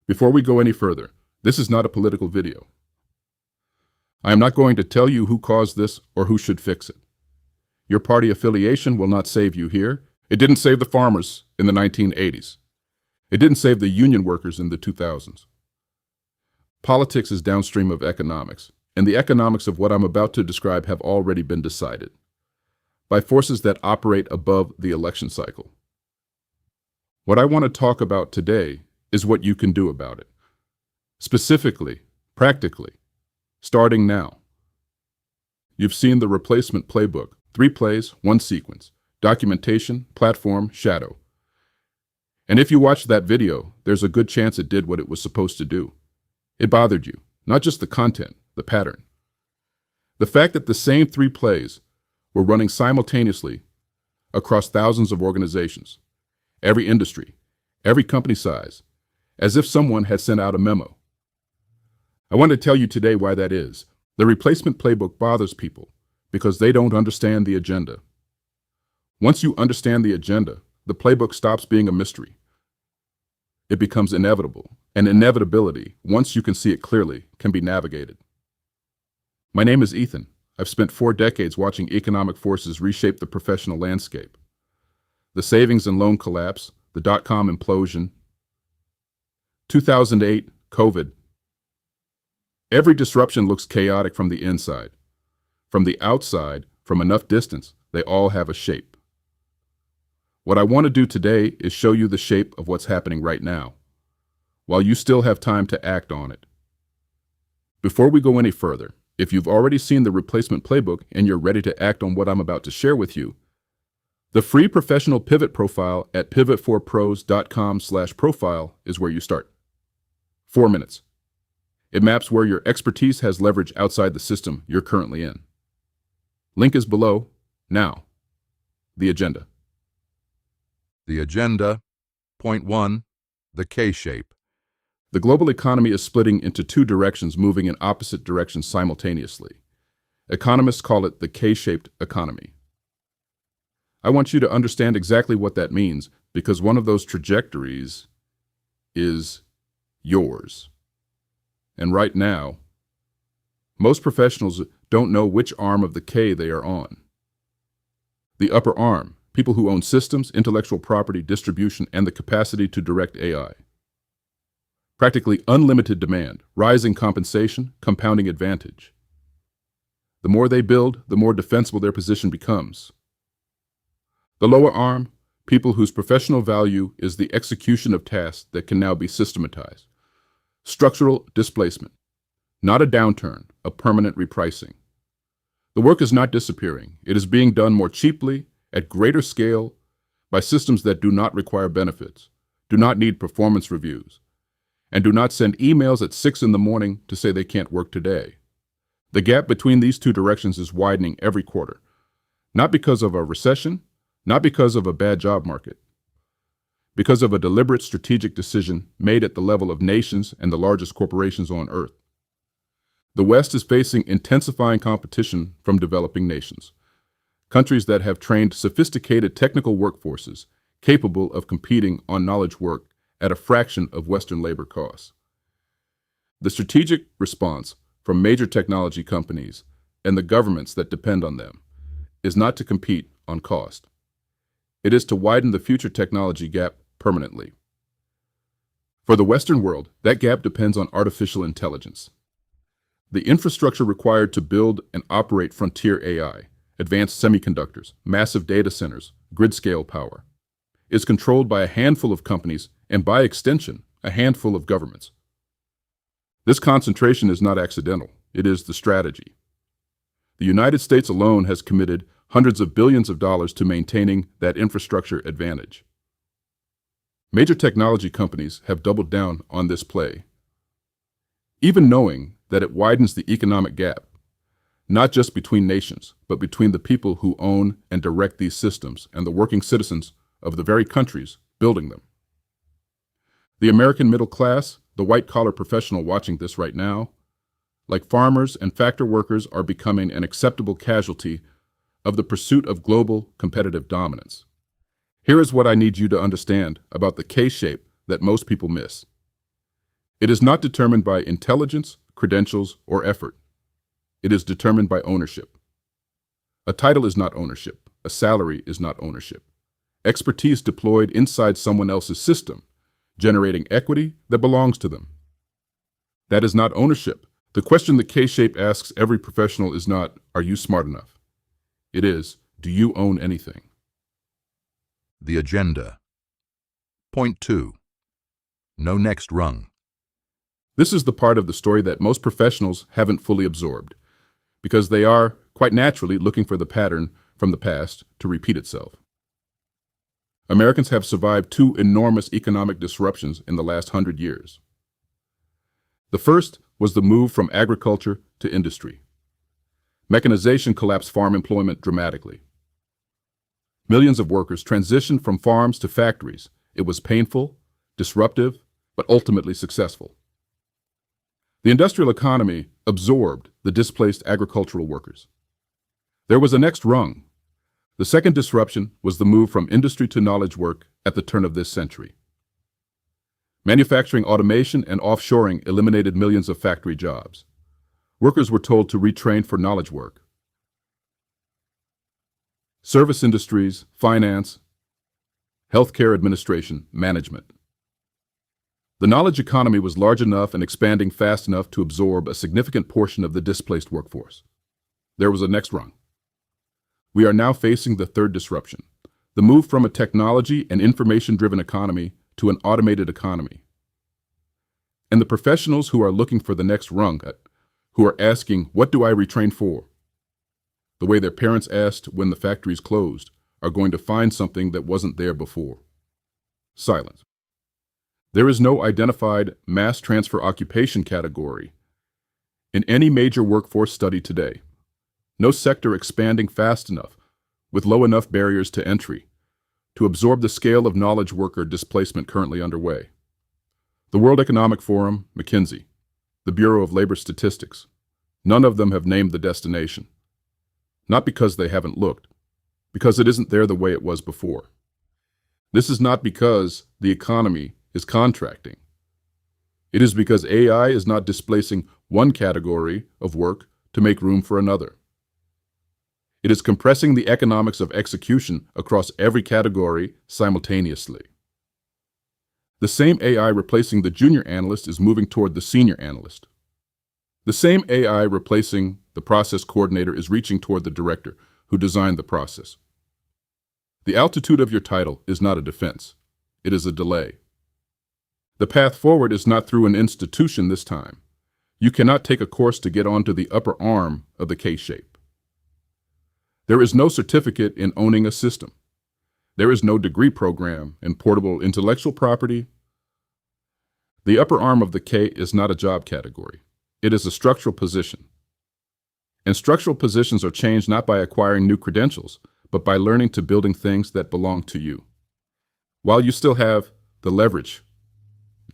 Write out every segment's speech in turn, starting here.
Before we go any further, this is not a political video. I am not going to tell you who caused this or who should fix it. Your party affiliation will not save you here. It didn't save the farmers in the 1980s. It didn't save the union workers in the 2000s. Politics is downstream of economics, and the economics of what I'm about to describe have already been decided by forces that operate above the election cycle. What I want to talk about today is what you can do about it. Specifically, practically, starting now. You've seen the Replacement Playbook, 3 plays, 1 sequence, documentation, platform, shadow. And if you watched that video, there's a good chance it did what it was supposed to do. It bothered you, not just the content, the pattern. The fact that the same 3 plays were running simultaneously across thousands of organizations, every industry, every company size, as if someone had sent out a memo. I want to tell you today why that is. The Replacement Playbook bothers people because they don't understand the agenda. Once you understand the agenda, the playbook stops being a mystery. It becomes inevitable, and inevitability, once you can see it clearly, can be navigated. My name is Ethan. I've spent 4 decades watching economic forces reshape the professional landscape. The savings and loan collapse, the dot-com implosion, 2008, COVID. Every disruption looks chaotic from the inside. From the outside, from enough distance, they all have a shape. What I want to do today is show you the shape of what's happening right now, while you still have time to act on it. Before we go any further, if you've already seen the Replacement Playbook and you're ready to act on what I'm about to share with you, the free professional pivot profile at pivot4pros.com/profile is where you start. 4 minutes. It maps where your expertise has leverage outside the system you're currently in. Link is below. Now, the agenda. The agenda. Point 1. The K-shape. The global economy is splitting into 2 directions, moving in opposite directions simultaneously. Economists call it the K-shaped economy. I want you to understand exactly what that means, because one of those trajectories is yours. And right now, most professionals don't know which arm of the K they are on. The upper arm, people who own systems, intellectual property, distribution, and the capacity to direct AI. Practically unlimited demand, rising compensation, compounding advantage. The more they build, the more defensible their position becomes. The lower arm, people whose professional value is the execution of tasks that can now be systematized. Structural displacement. Not a downturn, a permanent repricing. The work is not disappearing. It is being done more cheaply, at greater scale, by systems that do not require benefits, do not need performance reviews, and do not send emails at 6 in the morning to say they can't work today. The gap between these 2 directions is widening every quarter, not because of a recession, not because of a bad job market, because of a deliberate strategic decision made at the level of nations and the largest corporations on Earth. The West is facing intensifying competition from developing nations, countries that have trained sophisticated technical workforces capable of competing on knowledge work at a fraction of Western labor costs. The strategic response from major technology companies and the governments that depend on them is not to compete on cost. It is to widen the future technology gap permanently. For the Western world, that gap depends on artificial intelligence. The infrastructure required to build and operate frontier AI, advanced semiconductors, massive data centers, grid-scale power, is controlled by a handful of companies and, by extension, a handful of governments. This concentration is not accidental. It is the strategy. The United States alone has committed hundreds of billions of dollars to maintaining that infrastructure advantage. Major technology companies have doubled down on this play, even knowing that it widens the economic gap, not just between nations, but between the people who own and direct these systems and the working citizens of the very countries building them. The American middle class, the white-collar professional watching this right now, like farmers and factory workers, are becoming an acceptable casualty of the pursuit of global competitive dominance. Here is what I need you to understand about the K-shape that most people miss. It is not determined by intelligence, credentials, or effort. It is determined by ownership. A title is not ownership. A salary is not ownership. Expertise deployed inside someone else's system, generating equity that belongs to them. That is not ownership. The question the K-shape asks every professional is not, are you smart enough? It is, do you own anything? The agenda. Point 2. No next rung. This is the part of the story that most professionals haven't fully absorbed, because they are, quite naturally, looking for the pattern from the past to repeat itself. Americans have survived two enormous economic disruptions in the last 100 years. The first was the move from agriculture to industry. Mechanization collapsed farm employment dramatically. Millions of workers transitioned from farms to factories. It was painful, disruptive, but ultimately successful. The industrial economy absorbed the displaced agricultural workers. There was a next rung. The second disruption was the move from industry to knowledge work at the turn of this century. Manufacturing automation and offshoring eliminated millions of factory jobs. Workers were told to retrain for knowledge work. Service industries, finance, healthcare administration, management. The knowledge economy was large enough and expanding fast enough to absorb a significant portion of the displaced workforce. There was a next rung. We are now facing the third disruption, the move from a technology and information-driven economy to an automated economy. And the professionals who are looking for the next rung, who are asking, what do I retrain for? The way their parents asked when the factories closed, are going to find something that wasn't there before. Silence. There is no identified mass transfer occupation category in any major workforce study today. No sector expanding fast enough, with low enough barriers to entry, to absorb the scale of knowledge worker displacement currently underway. The World Economic Forum, McKinsey, the Bureau of Labor Statistics, none of them have named the destination. Not because they haven't looked, because it isn't there the way it was before. This is not because the economy is contracting. It is because AI is not displacing one category of work to make room for another. It is compressing the economics of execution across every category simultaneously. The same AI replacing the junior analyst is moving toward the senior analyst. The same AI replacing the process coordinator is reaching toward the director who designed the process. The altitude of your title is not a defense. It is a delay. The path forward is not through an institution this time. You cannot take a course to get onto the upper arm of the K-shape. There is no certificate in owning a system. There is no degree program in portable intellectual property. The upper arm of the K is not a job category. It is a structural position. And structural positions are changed not by acquiring new credentials, but by learning to building things that belong to you, while you still have the leverage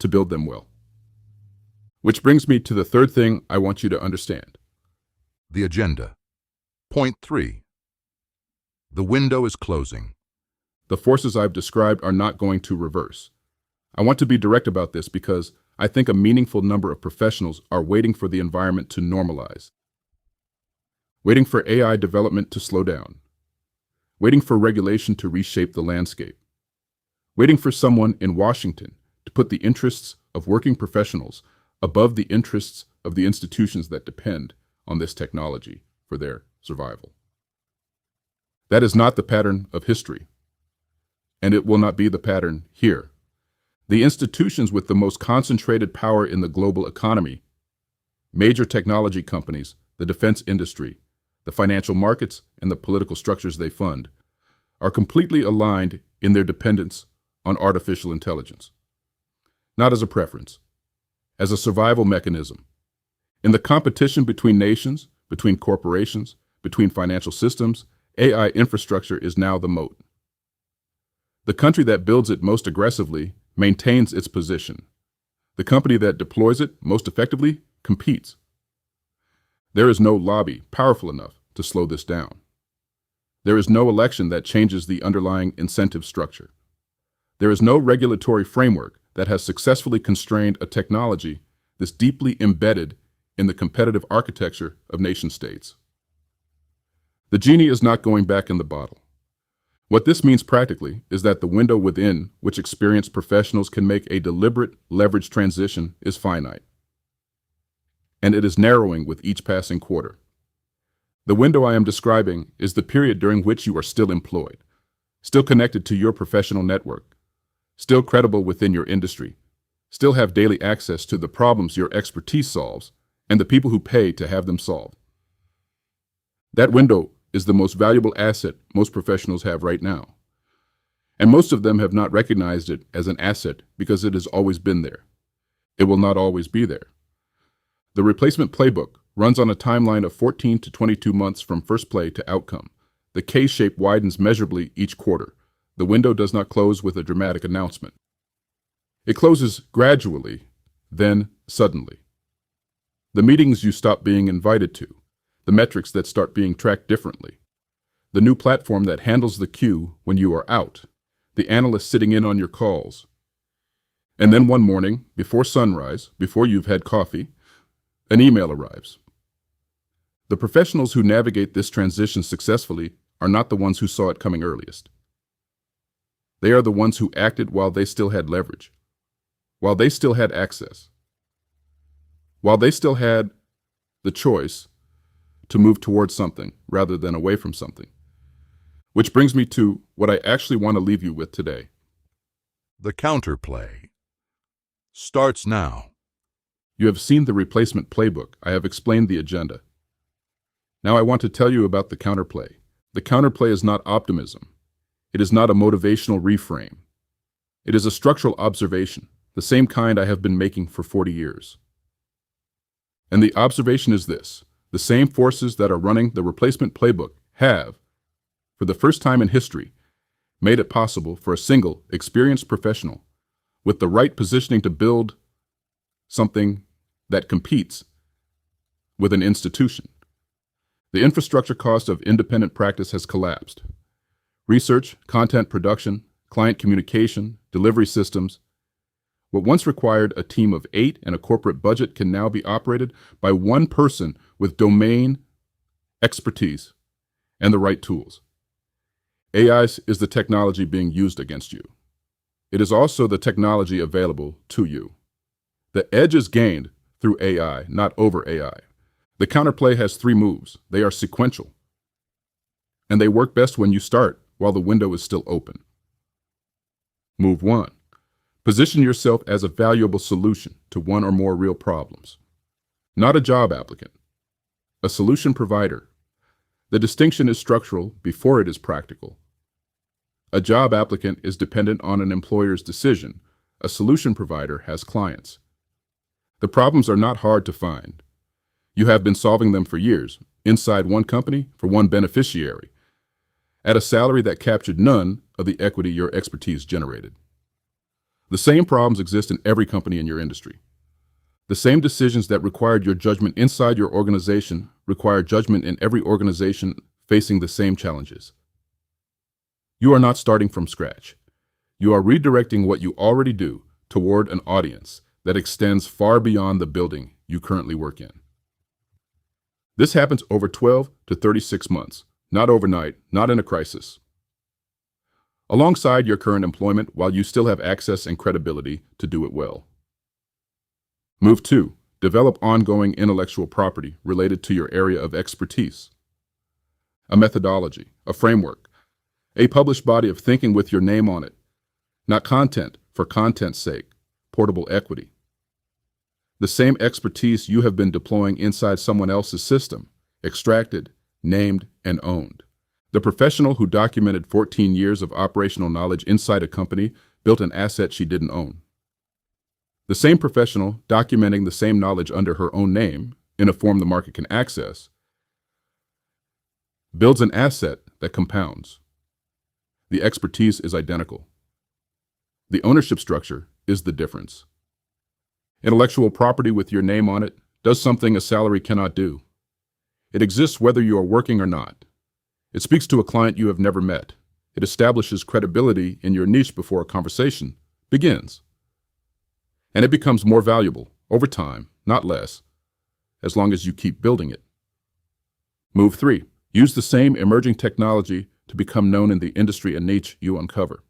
to build them well. Which brings me to the third thing I want you to understand. The agenda. Point 3. The window is closing. The forces I've described are not going to reverse. I want to be direct about this because I think a meaningful number of professionals are waiting for the environment to normalize, waiting for AI development to slow down, waiting for regulation to reshape the landscape, waiting for someone in Washington to put the interests of working professionals above the interests of the institutions that depend on this technology for their survival. That is not the pattern of history, and it will not be the pattern here. The institutions with the most concentrated power in the global economy, major technology companies, the defense industry, the financial markets, and the political structures they fund, are completely aligned in their dependence on artificial intelligence. Not as a preference, as a survival mechanism. In the competition between nations, between corporations, between financial systems, AI infrastructure is now the moat. The country that builds it most aggressively maintains its position. The company that deploys it most effectively competes. There is no lobby powerful enough to slow this down. There is no election that changes the underlying incentive structure. There is no regulatory framework that has successfully constrained a technology that's deeply embedded in the competitive architecture of nation-states. The genie is not going back in the bottle. What this means practically is that the window within which experienced professionals can make a deliberate, leveraged transition is finite, and it is narrowing with each passing quarter. The window I am describing is the period during which you are still employed, still connected to your professional network, still credible within your industry, still have daily access to the problems your expertise solves and the people who pay to have them solved. That window is the most valuable asset most professionals have right now. And most of them have not recognized it as an asset because it has always been there. It will not always be there. The Replacement Playbook runs on a timeline of 14 to 22 months from first play to outcome. The K-shape widens measurably each quarter. The window does not close with a dramatic announcement. It closes gradually, then suddenly. The meetings you stop being invited to, the metrics that start being tracked differently, the new platform that handles the queue when you are out, the analyst sitting in on your calls. And then one morning, before sunrise, before you've had coffee, an email arrives. The professionals who navigate this transition successfully are not the ones who saw it coming earliest. They are the ones who acted while they still had leverage, while they still had access, while they still had the choice to move towards something rather than away from something. Which brings me to what I actually want to leave you with today. The counterplay starts now. You have seen the Replacement Playbook. I have explained the agenda. Now I want to tell you about the counterplay. The counterplay is not optimism. It is not a motivational reframe. It is a structural observation, the same kind I have been making for 40 years. And the observation is this: the same forces that are running the Replacement Playbook have, for the first time in history, made it possible for a single, experienced professional with the right positioning to build something that competes with an institution. The infrastructure cost of independent practice has collapsed. Research, content production, client communication, delivery systems. What once required a team of 8 and a corporate budget can now be operated by one person with domain expertise and the right tools. AI is the technology being used against you. It is also the technology available to you. The edge is gained through AI, not over AI. The counterplay has 3 moves. They are sequential, and they work best when you start while the window is still open. Move 1. Position yourself as a valuable solution to one or more real problems. Not a job applicant, a solution provider. The distinction is structural before it is practical. A job applicant is dependent on an employer's decision. A solution provider has clients. The problems are not hard to find. You have been solving them for years, inside one company, for one beneficiary, at a salary that captured none of the equity your expertise generated. The same problems exist in every company in your industry. The same decisions that required your judgment inside your organization require judgment in every organization facing the same challenges. You are not starting from scratch. You are redirecting what you already do toward an audience that extends far beyond the building you currently work in. This happens over 12 to 36 months, not overnight, not in a crisis. Alongside your current employment while you still have access and credibility to do it well. Move 2. Develop ongoing intellectual property related to your area of expertise. A methodology, a framework, a published body of thinking with your name on it, not content for content's sake, portable equity. The same expertise you have been deploying inside someone else's system, extracted, named, and owned. The professional who documented 14 years of operational knowledge inside a company built an asset she didn't own. The same professional documenting the same knowledge under her own name, in a form the market can access, builds an asset that compounds. The expertise is identical. The ownership structure is the difference. Intellectual property with your name on it does something a salary cannot do. It exists whether you are working or not. It speaks to a client you have never met. It establishes credibility in your niche before a conversation begins. And it becomes more valuable over time, not less, as long as you keep building it. Move 3. Use the same emerging technology to become known in the industry and niche you uncover.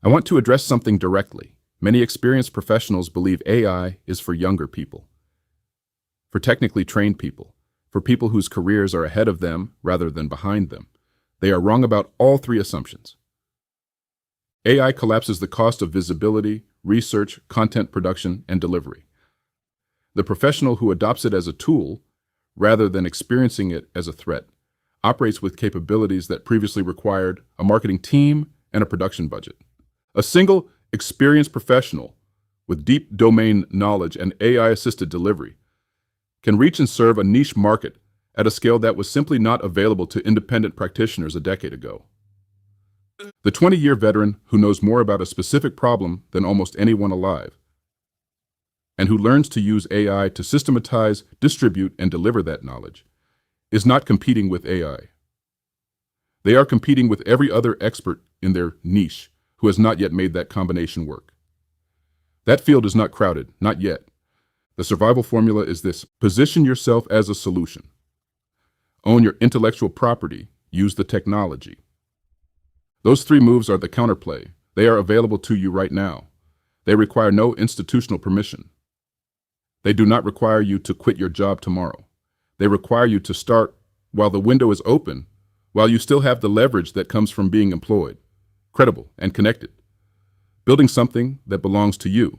I want to address something directly. Many experienced professionals believe AI is for younger people, for technically trained people, for people whose careers are ahead of them rather than behind them. They are wrong about all three assumptions. AI collapses the cost of visibility, research, content production, and delivery. The professional who adopts it as a tool, rather than experiencing it as a threat, operates with capabilities that previously required a marketing team and a production budget. A single, experienced professional with deep domain knowledge and AI-assisted delivery can reach and serve a niche market at a scale that was simply not available to independent practitioners a decade ago. The 20-year veteran who knows more about a specific problem than almost anyone alive, and who learns to use AI to systematize, distribute, and deliver that knowledge, is not competing with AI. They are competing with every other expert in their niche who has not yet made that combination work. That field is not crowded, not yet. The survival formula is this: position yourself as a solution. Own your intellectual property, use the technology. Those three moves are the counterplay. They are available to you right now. They require no institutional permission. They do not require you to quit your job tomorrow. They require you to start while the window is open, while you still have the leverage that comes from being employed, credible and connected, building something that belongs to you.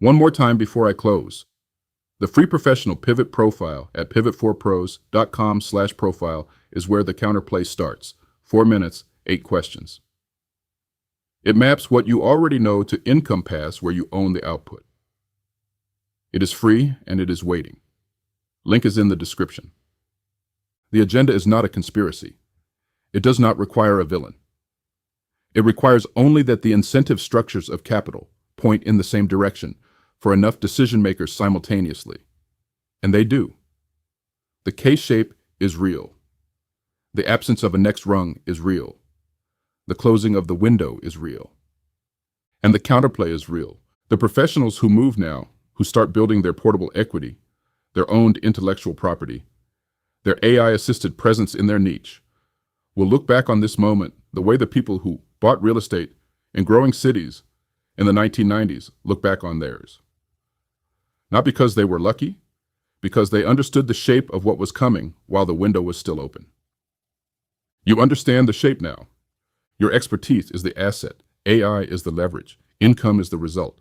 One more time before I close. The free professional pivot profile at pivot4pros.com/profile is where the counterplay starts. 4 minutes, 8 questions. It maps what you already know to income paths where you own the output. It is free and it is waiting. Link is in the description. The agenda is not a conspiracy. It does not require a villain. It requires only that the incentive structures of capital point in the same direction for enough decision makers simultaneously. And they do. The K-shape is real. The absence of a next rung is real. The closing of the window is real. And the counterplay is real. The professionals who move now, who start building their portable equity, their owned intellectual property, their AI-assisted presence in their niche, will look back on this moment the way the people who bought real estate in growing cities in the 1990s look back on theirs. Not because they were lucky, because they understood the shape of what was coming while the window was still open. You understand the shape now. Your expertise is the asset. AI is the leverage. Income is the result.